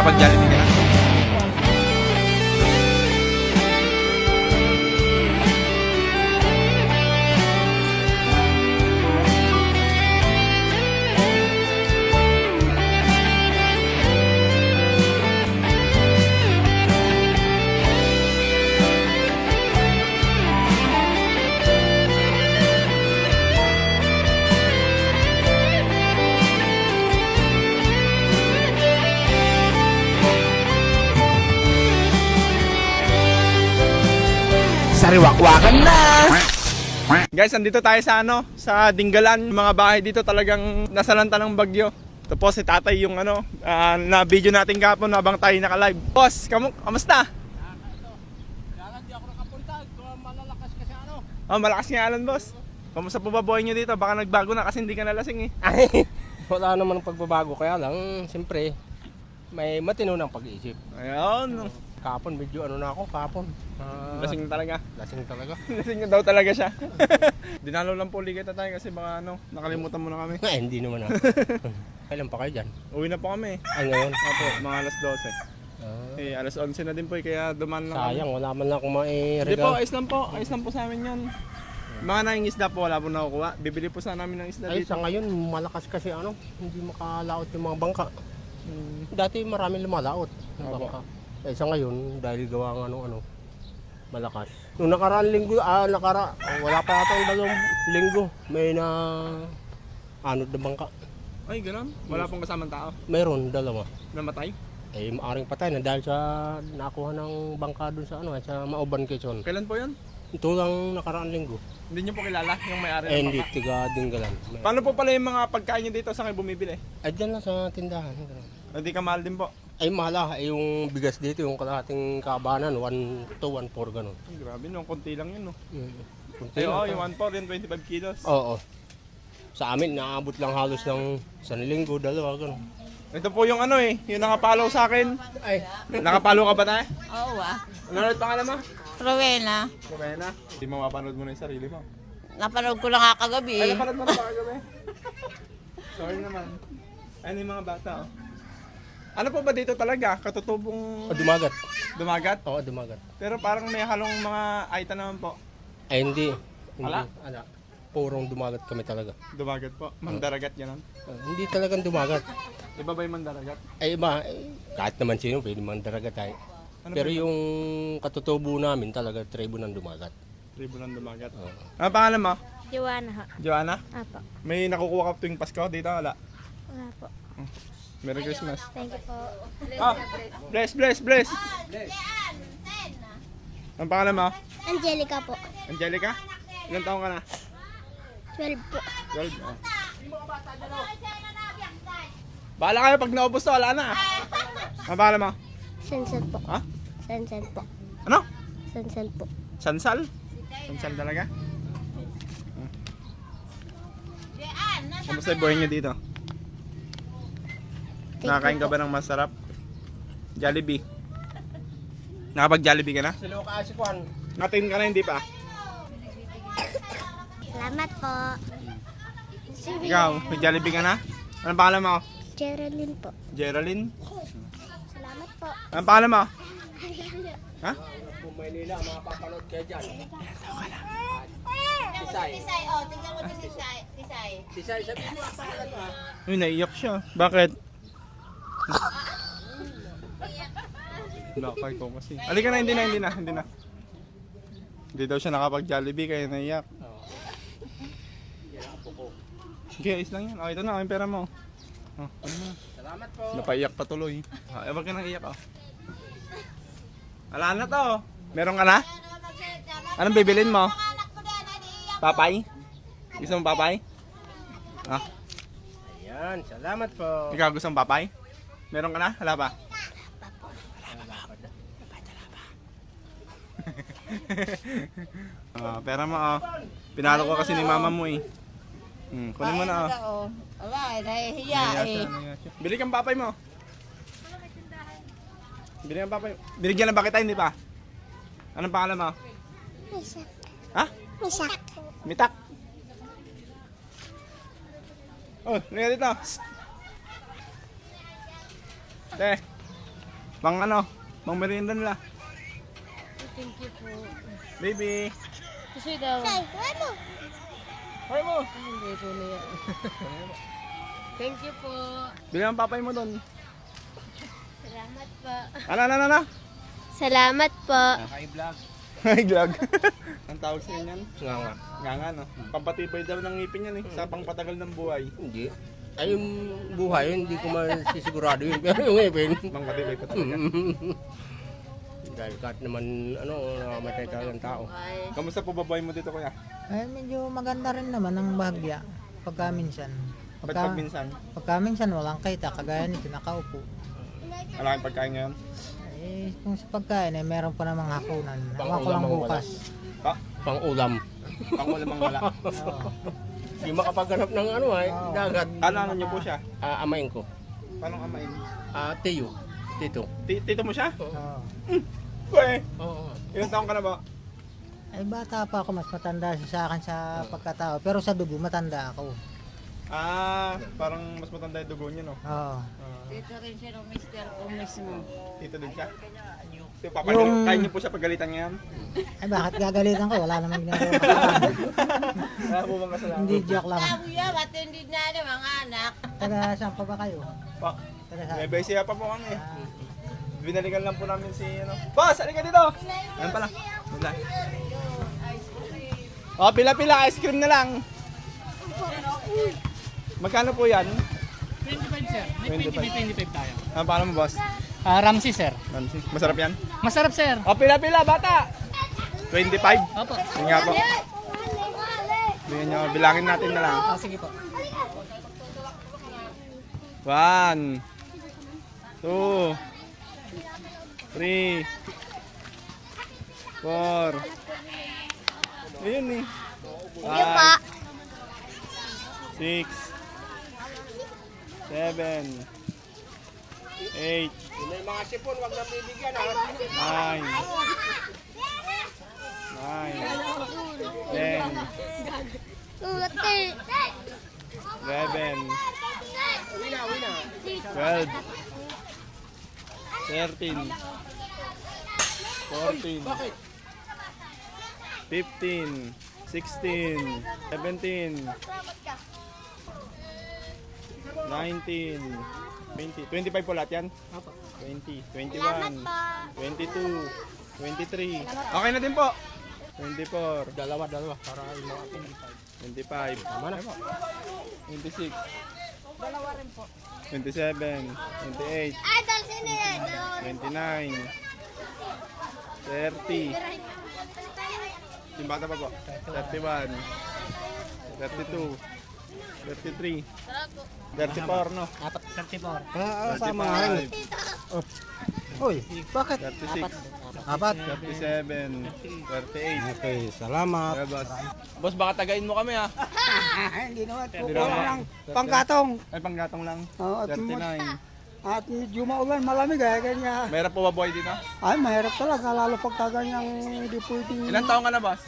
Nakapag-Jollibee ka na? Sariwakwakan na! Guys, andito tayo sa sa Dingalan. Mga bahay dito talagang nasalanta ng bagyo. Tapos si tatay yung na video natin kapon habang tayo naka-live. Boss, kamusta? Hindi ako nakapunta, malalakas kasi Oh, malakas nga alam, boss. Kamusta po ba buhay nyo dito? Baka nagbago na kasi hindi ka nalasing eh. Ay, wala naman pagbabago, kaya lang, siyempre, may matino ng pag-iisip. Ayun. Kapon, medyo na ako, kapon. Lasing talaga. Lasing talaga. Lasing daw talaga siya. Dinalo lang po ulit tayo kasi baka nakalimutan mo na kami. Ay, hindi naman ako. Kailan pa kayo dyan? Uwi na po kami. Ay, ngayon? Opo, mga alas 12. Eh, alas 11 na din po kaya duman lang kami. Sayang, wala man lang akong Hindi po, mairegal. ayos lang po. Ayos lang po sa amin yan. Mga nangingisda po, wala po nakukuha. Bibili po sana namin ng isda Ay, dito. sa ngayon, malakas kasi hindi makalaot yung mga bangka. Dati maraming lumalaot ng Opo. bangka. Eh, sa ngayon, dahil gawa ng malakas. Nung nakaraan linggo, wala pa yata 2 linggo, may anod na bangka. Ay, gano'n? Wala pong kasamang tao. Mayroon, 2. Namatay? Eh, maaring patay na dahil sa nakuha ng bangka dun sa sa Mauban, Quezon. Kailan po yun? Ito lang nakaraan linggo. Hindi nyo po kilala yung may-ari Eh, ng hindi, bangka? tiga Dingalan. Paano po pala yung mga pagkain nyo dito sa kayo bumibili? Ay, dyan lang sa tindahan. Hindi ka mahal din po. Ay, mahal yung bigas dito, yung kalahating kabanan, 1 to 1.4 ganun. Ay, grabe, no, konti lang yun, no. Kunti Ay, lang oo, pa. yung 1 yung 25 kilos. Oo. Sa amin, naabot lang halos ng 1 linggo, 2, ganun. Ito po yung yung nakapollow sa akin. Ay, Nakapollow ka ba tayo? Oo Ano ulit pangalan mo? Rowena. Kumena. Hindi mo mapanood mo na yung sarili mo. Napanood ko lang nga kagabi. Ay, napanood mo na ba kagabi? Sorry naman. Ayun yung mga bata, oh. Ano po ba dito talaga? Katutubong dumagat. dumagat? Oo, dumagat. Pero parang may halong mga aita naman po. Ay, hindi. Wala? Ala. Purong dumagat kami talaga. Dumagat po. Mandaragat yan. Hindi talagang dumagat. Iba ba yung mandaragat? Ay, iba, kahit naman sino, pwede man daragat tayo. Ano Pero ba yung katutubo namin talaga, tribo ng dumagat. Tribo ng dumagat. Oo. Ano pangalan mo? Joanna ho. Joanna? Apo. May nakukuha ka tuwing Pasko dito? Wala. Wala po. Merry Christmas. Thank you po. Ah, bless. Ang pangalan mo? Angelica po. Angelica? Ilang taong ka na? 12 po. 12. Oh. Bahala kayo pag naubos to, wala na. Ang pangalan mo? Sensen po. Ha? Sensen po. Ano? Sensen po. Sansal? Sansal talaga? Kamusta yung buhay niyo dito? Nakakain ka ba ng masarap? Jollibee. Nakapag-Jollibee ka na? Silo ka, Asikwan. Natin ka na, hindi pa? Salamat po. Ikaw, may Jollibee ka na? Anong pangalan mo? Geraldine po. Geraldine? Salamat po. Anong pangalan mo? Ha? Kung Maynila, mapapanood kayo dyan. Tisay, oh, tingnan mo si Tisay. Tisay. Tisay, sabihin mo ang pangalan mo, ha? Uy, naiyak siya. Bakit? Nakakay ko kasi. Halika na, hindi na. Hindi daw siya nakapag-Jollibee kaya naiyak. Okay, ayos lang yan. Oh, ito na, yung pera mo. Oh, ano na? Salamat po. Napaiyak pa tuloy. Wag ka nang iyak, oh. Wala na to. Meron ka na? Anong bibilin mo? Papay? Gusto mong papay? Ah, Ayan, salamat po. ikaw gusto mong papay? Meron ka na? Wala pa? Pera mo, oh. Pinalo ko kasi ni mama mo eh. Kunin mo na, oh. Wala, nahihiya eh. Bili kang papay mo. Bili kang papay. Binigyan na ba kita, hindi pa? Anong pangalan mo? Misak. Ha? Misak. Mitak. Oh, lihat dito. Teh. Pang ano? Pang merienda nila. Thank you po. Baby. Kasi daw. Say, kuha mo. Hoy mo. Hindi po na yan. Thank you po. Bilang papay mo doon. Salamat po. Ano? Salamat po. Hi vlog. Hi, vlog. Ang tawag sa inyan? Nga. Nga, no? Pampatibay daw ng ngipin yan eh. Sa pangpatagal ng buhay. Hindi. Ay yung buhay, hindi ko masisigurado yun. Pero yung ipin. Pampatibay pa talaga. Dahil kahit naman, nakamatay talaga ng tao. Kamusta po babae mo dito, kuya? Ay, medyo maganda rin naman ang bahagya. Pagka minsan. Ba't pag minsan? Pagka minsan walang kita, kagaya nito, nakaupo. Wala kang pagkain ngayon? Eh, kung sa pagkain, eh, meron pa namang hapunan. Ewan ko lang Pang-ulam ang bukas. Pa? Pang-ulam. Pangulamang wala. Oo. Hindi makapaghanap ng dagat. Ano niyo po siya? Amain ko. Paano amain? Tiyo. Tito. Tito mo siya? Oo. Uy! Oo. Ilang taong ka na ba? Ay, bata pa ako, mas matanda siya sa akin sa pagkatao. Pero sa dugo, matanda ako. Parang mas matanda yung dugo niya, no? Oo. Dito rin siya ng mister ko mismo. Tito din siya. Yung- Kaya niyo po siya pagalitan ngayon? Ay, bakit gagalitan ko? Wala namang ginagawa kasalanan. Wala po bang kasalanan? Hindi, joke lang. Kuya, matindi na ano, mga anak. Taga saan pa ba kayo? Pa, Taga may saan? besya pa po kami. Binalikan lang po namin si, ano. Boss, halika dito! Ayan pala. Wala. Oh, pila-pila, ice cream na lang. Magkano po yan? 25 sir. May 25 tayo. Paano mo, boss? Ramsey sir. Ramsey, masarap yan? Masarap sir. Oh, pila-pila, bata! 25? Opo. Yun nga po. Bigyan nyo, bilangin natin na lang. Sige po. 1, 2, 3, 4. Ayun eh. 5, 6, 7, 8, May mga sipon, wag na bibigyan 9, 10, 11, 12, 13, 14, 15, 16, 17, 19, 20. 25 po lahat yan? 20, 21, 22, 23. Okay na din po. 24, Dalawa para yung mga 25. Tama na po. 26. 27, 28, 29, 30. Yung bata pa po. 31, 32, 33, 34, no? 34. 35, Uy, bakit? 36, Apat. 37, 38. Okay, salamat. Yeah, boss. Boss, baka tagain mo kami, ha? Hindi naman. Hindi naman. Pangkatong. Ay, panggatong lang. Oo, 39. At medyo maulan, malamig kanya. Mahirap po ba buhay dito? Ay, mahirap talaga, lalo pag kaganyang hindi pwedeng... Ilan taong ka na, boss?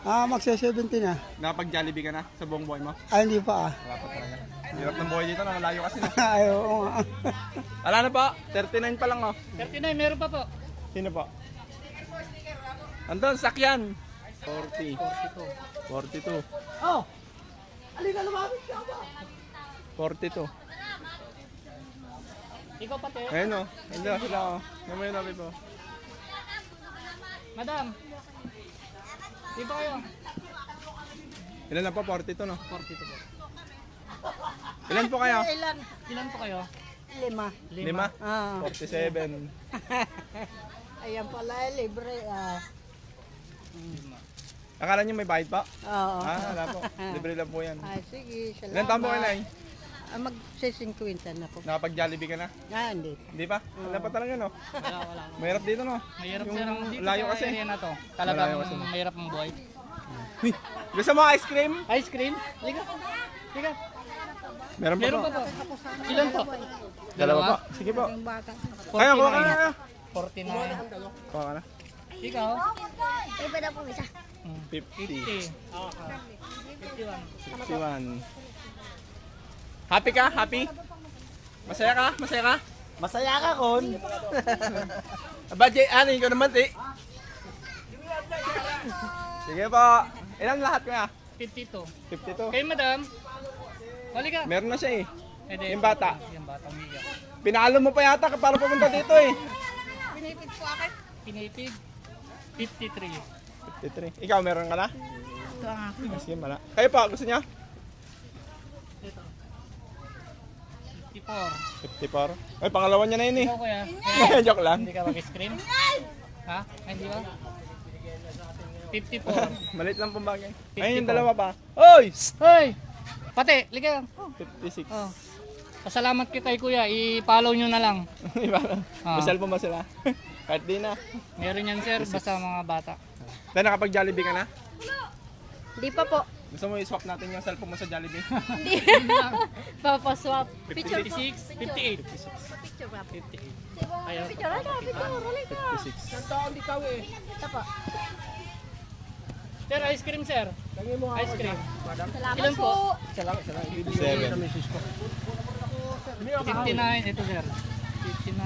Magse-70 na. Nakapag-Jollibee ka na sa buong buhay mo? Ay, hindi pa Wala pa talaga. Hirap ng buhay dito na, malayo kasi na. Ay, oo nga. Ala na pa, 39 pa lang, oh. 39 meron pa po. Sino po? Andun, sakyan. 40. 42. Oh! Halika, lumapit ka ba? 42. Ikaw pati. Ayun, oh. Andun sila, oh. Namay namin po. Madam. Di ba kayo? Ilan na po? 42, no? 42 po. Ilan po kayo? Ilan po kayo? 5. 5? 47. Ayan pala, libre. Akala nyo may bayad pa? Oo. Wala po. Libre lang po yan. Ay, sige, salamat. Ilan taon po kayo, Nay? Mag-60 na po. Nakapag-Jollibee ka na? Hindi. Hindi pa? Wala pa talaga, no? Wala. Mahirap dito, no? Mahirap Yung sir ang dito layo sa kasi. area na to. Talagang Malayo kasi. mahirap ang buhay. Gusto mo ice cream? Ice cream? Liga. Liga. Meron pa Meron po. pa po. Ilan po? Dalawa pa. Sige po. 49. Kaya, kuha ka na. 49. Kuha ka na. Ikaw? Iba na po isa. 50. 50. Okay. 51. 61. Happy ka? Happy? Masaya ka? Masaya ka? Masaya ka, Kon. Aba, Jay, ano yun ko naman, eh. Sige po. Ilan lahat kaya? 52. 52. Kay madam. Hali ka. Meron na siya eh. Ede, Yung bata. Yung bata, umiga. Pinalo mo pa yata para pumunta dito eh. Pinipid po akin. Pinipig. 53. 53. Ikaw, meron ka na? Ito ang akin. Sige, mala. Kayo pa, gusto niya? Ito. 54. 54. Ay, pangalawa niya na yun eh. Ikaw kuya. Joke lang. Hindi ka mag-screen? Ha? Ay, hindi ba? 54. Malit lang pong bagay. Ayun yung 54. dalawa pa. Oy! Hoy! Pati, liga. 56. Oh. Pasalamat kita kuya, i-follow nyo na lang. Iba lang. Ah. Masal po ba sila? Kahit di na. Meron yan sir, basta mga bata. Dahil nakapag-Jollibee ka na? Di pa po. Gusto mo i-swap natin yung cellphone mo sa Jollibee? Papaswap. 56, 58. Picture ba? 58. Ayaw. Picture, halika. 56. Taon di ka eh. Ito po. Sir, ice cream sir. Lagi mo nga Ice cream. Salamat Ilan po? Isa lang, isa lang. 57. Sa misis ko. 59, ito sir. 59,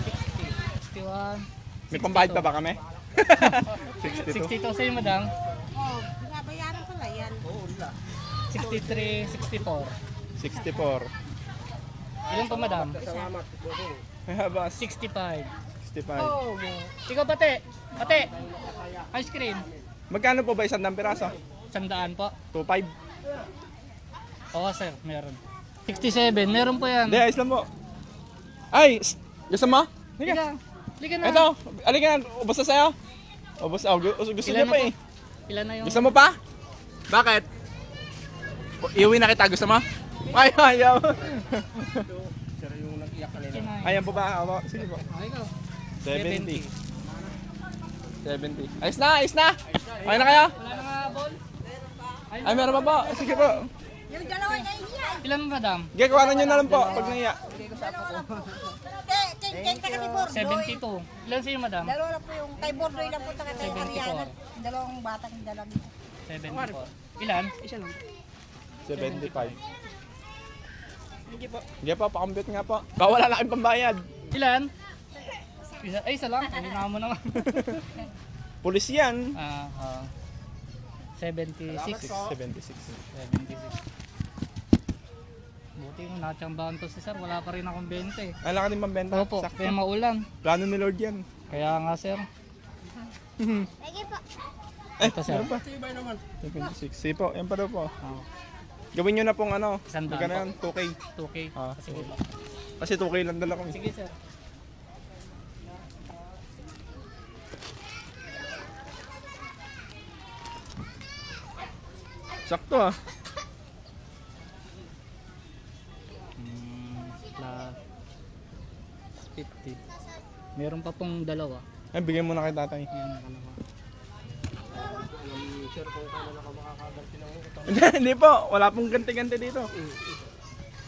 60, 61, May pambayad pa ba kami? 62. 62 sa'yo madam. Oh, binabayaran ko lang yan. 63, 64. 64. Ilan pa madam? Salamat. Kaya ba? 65. 65. Oh, ikaw pati. Pati. Ice cream. Magkano po ba isang piraso? 100 po. 2.5. Oo sir, meron. 67, meron po yan. Hindi, ayos lang po. Ay! Gusto mo? Liga. Liga. Liga na. Ito, alika na. Ubus na sa'yo. Ubus, gusto niya Ilan pa na eh. po? Ilan na yung... Gusto mo pa? Bakit? Iuwi na kita. Gusto mo? Ay, ayaw. Sir, yung nag-iyak kanina. 69. Ayan po ba? Awa. Sige po. Ay, ikaw. 70. 70. Ayos na, ayos na. Okay na kayo? Wala na nga ball? Ay, meron pa po. Sige po. Yung dalawa na iyan. Ilan madam? Sige, kawanan nyo na lang po pag naiya. Kenta ka ni Bordoy. 72. Ilan sa'yo madam? Dalawa na po yung kay Bordoy lang po taga kay 74. Ariana. Dalawang batang dalang. 74. Ilan? Isa lang. 75. Sige po, pakambit nga po. Bawala na kayong pambayad. Ilan? Isa, ay, isa lang. Hindi na mo naman. Pulis yan. 76. 76. 76. Buti yung natsambahan to si sir. Wala pa rin akong 20. Ang laki din pambenta. Opo, Sakto. kaya maulan. Plano ni Lord yan. Kaya nga sir. Lagi po. Ito sir. Meron pa. 76. Sige po, yan pa daw po. Oh, Gawin nyo na pong ano. Sandaan Magkano po. yan? 2K. 2K. Ah, Sige po. Kasi 2K lang dala ko. Sige sir. Sakto ah. Plus 50. Meron pa pong dalawa. Ay, bigyan mo na kay tatay. Yan ano. Sir, kung kailan ako makakaganti ng utang. Hindi po, wala pong ganti-ganti dito.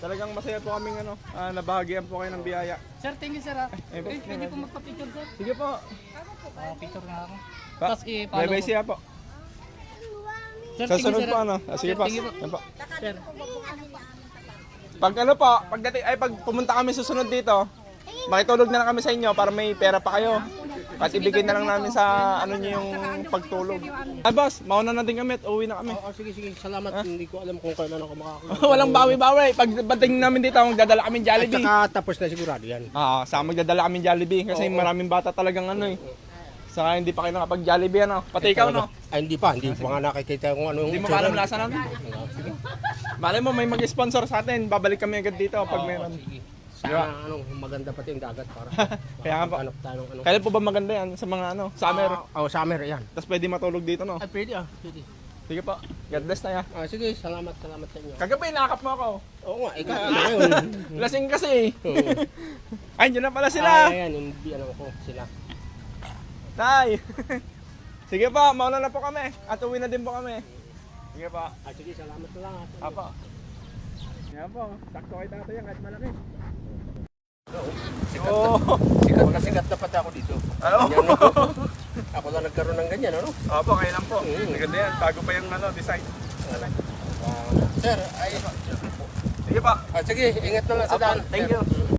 Talagang masaya po kaming ano, nabahagian po kayo ng biyaya. Sir, thank you sir ha. Ay, Eh, pwede po magpa-picture sir. Sige po. Picture nga ako. Pa, Tapos i-follow bye-bye ko. siya po. Sir, Sa thank you, sunod sir, po ha. ano. Sige po. Thank you po. Yan po. Sir, Pag ano po, pag pumunta kami susunod dito, makitulog na lang kami sa inyo para may pera pa kayo. At ibigay na lang namin sa ano niyo yung pagtulog. Ah boss, mauna na din kami at uwi na kami. Sige, sige. Salamat. Hindi ko alam kung kailan ako makakaganti. Walang bawi-bawi. Pag bating namin dito, magdadala kami At Jollibee. saka tapos na sigurado yan. Sa magdadala kami Jollibee kasi maraming bata talagang ano eh. Saka hindi pa kayo nakapag Jollibee ano. Pati ikaw no. Ay, hindi pa. Hindi pa nga nakikita kung ano Hindi mo pa alam lasa nun. Malay mo may mag-sponsor sa atin. Babalik kami agad dito pag meron. Sana maganda pati yung dagat para Kaya nga po. hanap tayo ng ano. Kailan po ba maganda yan sa mga ano, summer? Summer yan. Tapos pwede matulog dito no. Ay, pwede pwede. Sige po. God bless na ya. Sige, salamat sa inyo. Kagabi nakakap mo ako. Oo nga, ikaw ngayon. Lasing kasi. Oo. Ay, dyan na pala sila. Ayan, yung ano ko, sila. Tay. Sige po, mauna na po kami. At uwi na din po kami. Sige po. Sige, salamat na lang. Apo. Yan po. Sakto kay tatay yan kahit malaki. Sikat na sikat na pati ako dito. Ano? Yan, no? Ako lang nagkaroon ng ganyan, ano? Opo, kayo lang po. Maganda yan. Bago pa yung ano, design. Sir, ay, Sige pa. Sige, ingat naman sa daan. Thank you.